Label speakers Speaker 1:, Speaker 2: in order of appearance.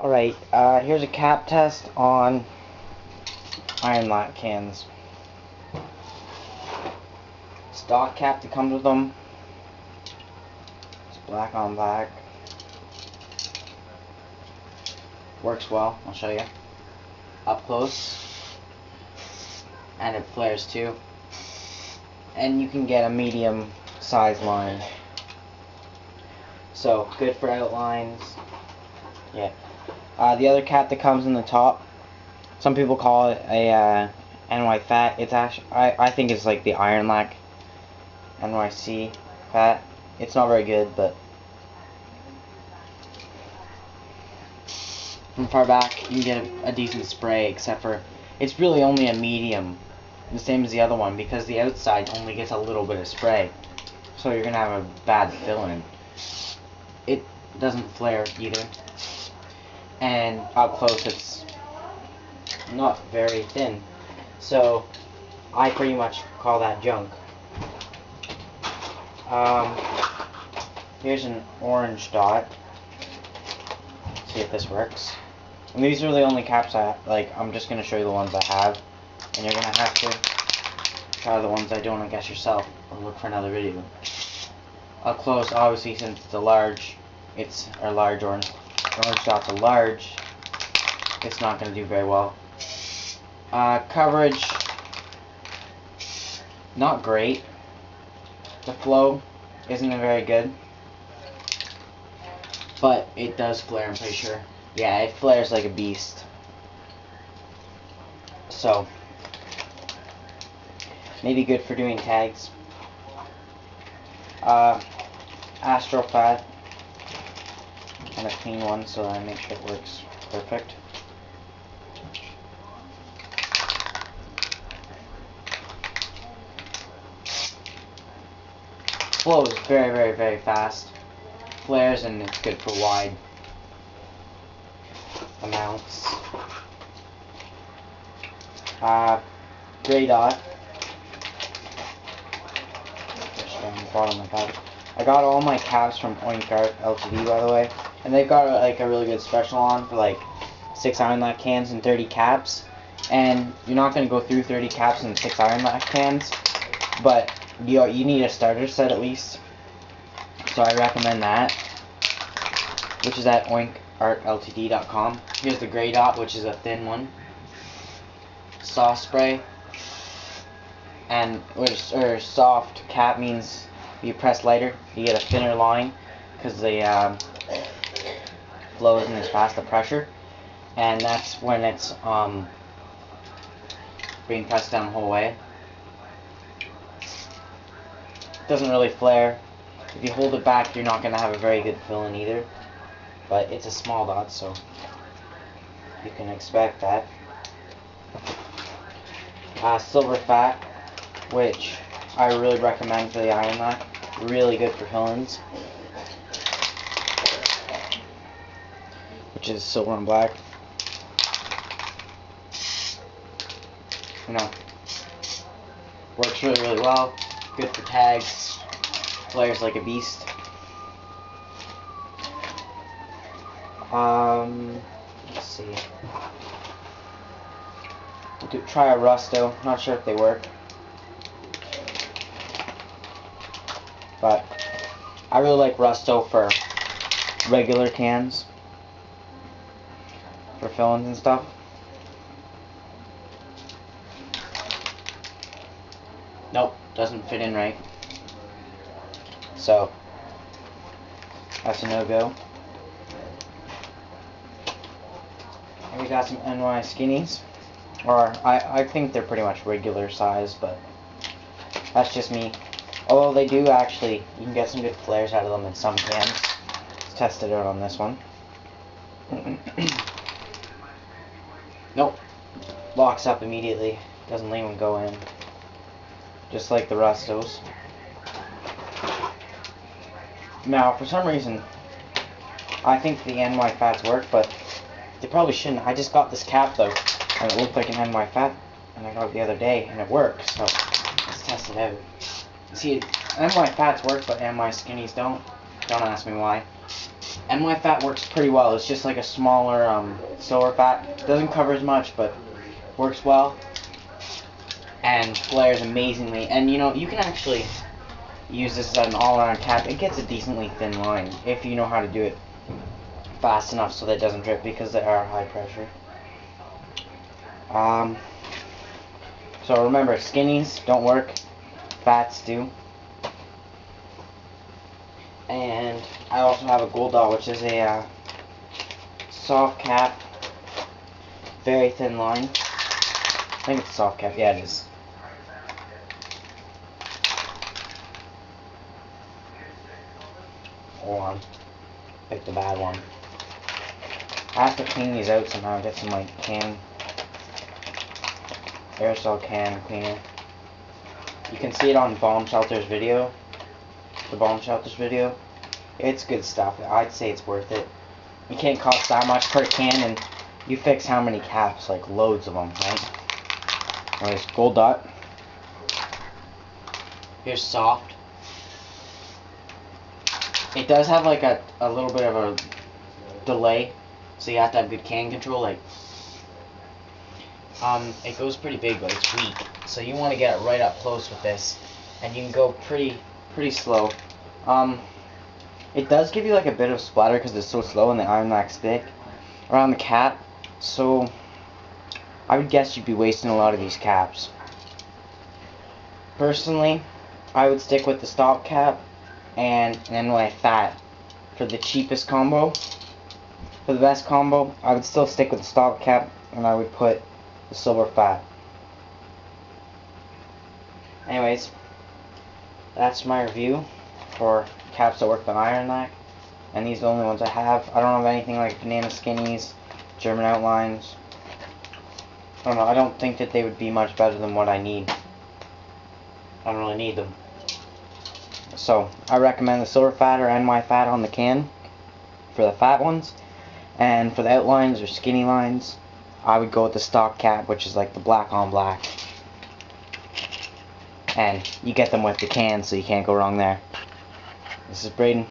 Speaker 1: Alright, here's a cap test on IronlaK cans. Stock cap that comes with them. It's black on black. Works well, I'll show you. Up close. And it flares too. And you can get a medium size line. So, good for outlines. Yeah. The other cap that comes in the top, some people call it a NY-fat. It's actually, I think it's like the IronlaK NYC fat. It's not very good, but from far back you can get a decent spray, except for it's really only a medium, the same as the other one, because the outside only gets a little bit of spray, so you're gonna have a bad fill-in. It doesn't flare either, and up close it's not very thin, so I pretty much call that junk. Here's an orange dot. Let's see if this works. And these are the only caps I'm just going to show you the ones I have, and you're going to have to try the ones I don't, I guess, yourself, or look for another video. Up close, obviously, since it's a large, large orange dot's a large, it's not going to do very well. Coverage, not great. The flow isn't very good, but it does flare, I'm pretty sure. Yeah, it flares like a beast. So, maybe good for doing tags. Fat, and a clean one so that I make sure it works perfect. Flow is very, very, very fast. Flares, and it's good for wide amounts. Gray dot. Just down the bottom of that. I got all my caps from oinkartltd, by the way, and they've got like a really good special on for like 6 IronlaK cans and 30 caps. And you're not going to go through 30 caps and 6 IronlaK cans, but you need a starter set at least, so I recommend that, which is at oinkartltd.com. Here's the gray dot, which is a thin one. Soft spray, and or soft cap means you press lighter, you get a thinner line because the flow isn't as fast, the pressure, and that's when it's being pressed down the whole way. Doesn't really flare. If you hold it back, you're not going to have a very good fill-in either, but it's a small dot, so you can expect that. Silver fat, which I really recommend for the IronlaK. Really good for fill-ins, which is silver and black. You know, works really, really well. Good for tags. Flares like a beast. Let's see. Try a Rusto. Not sure if they work, but I really like Rusto for regular cans, for fill-ins and stuff. Nope, doesn't fit in right. So, that's a no-go. And we got some NY skinnies. Or, I think they're pretty much regular size, but that's just me. Although they do actually, you can get some good flares out of them in some cans. Let's test it out on this one. Nope. Locks up immediately. Doesn't even go in. Just like the Rustos. Now, for some reason, I think the NY-fats work, but they probably shouldn't. I just got this cap, though, and it looked like an NY-fat, and I got it the other day, and it works, so let's test it out. See, NY-fats work, but NY skinnies don't. Don't ask me why. NY-fat works pretty well. It's just like a smaller silver fat. Doesn't cover as much, but works well and flares amazingly. And you know, you can actually use this as an all-around cap. It gets a decently thin line if you know how to do it fast enough so that it doesn't drip, because they are high pressure. So remember, skinnies don't work, fats do. And I also have a gold dot, which is a soft cap, very thin line. I think it's a soft cap. Yeah, it is. Hold on. Pick the bad one. I have to clean these out somehow. Get some like aerosol can cleaner. You can see it on Bomb Shelter's video. The Bomb Shelter's video. It's good stuff. I'd say it's worth it. You can't cost that much per can, and you fix how many caps? Like loads of them, right? Anyways, gold dot. Here's soft. It does have like a little bit of a delay, so you have to have good can control. Like, it goes pretty big, but it's weak, so you want to get it right up close with this, and you can go pretty slow. It does give you like a bit of splatter because it's so slow and the IronlaK stick around the cap, so I would guess you'd be wasting a lot of these caps. Personally, I would stick with the stop cap and an NY-fat for the cheapest combo. For the best combo, I would still stick with the stop cap, and I would put the silver fat. Anyways, that's my review for caps that work on IronlaK, and these are the only ones I have. I don't have anything like banana skinnies, German outlines. I don't know, I don't think that they would be much better than what I need. I don't really need them. So, I recommend the silver fat or NY-fat on the can for the fat ones, and for the outlines or skinny lines, I would go with the stock cap, which is like the black on black. And you get them with the can, so you can't go wrong there. This is Brayden.